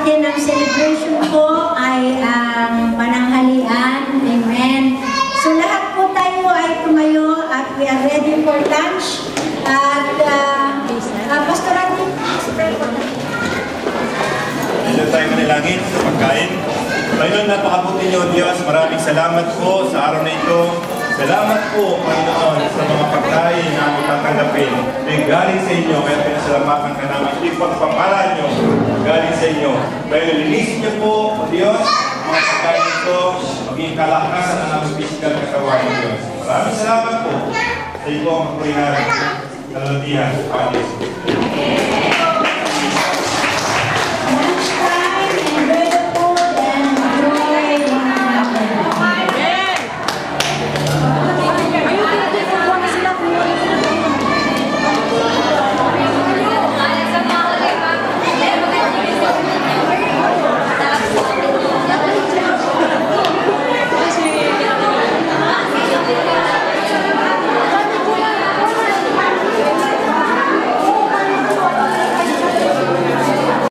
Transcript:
natin ang celebration po ay ang pananghalian. Amen. So lahat po tayo ay tumayo at we are ready for lunch. At Pastor Randy, Dito tayo manalangin sa pagkain. Panginoon, napakabuti niyo, Diyos. Maraming salamat po sa araw na ito. Salamat po, Panginoon, sa mga pagkain na aming tatanggapin. May galing sa inyo, kaya pinasalamatan ka namin. Ipagpapala niyo, galing sa inyo. Kaya linisin niyo po, Diyos, mga pagkain ito, maging kalakasan ng aming physical katawan, Diyos. Maraming salamat po sa iyo ang kapurihan. Salutihan, Panginoon.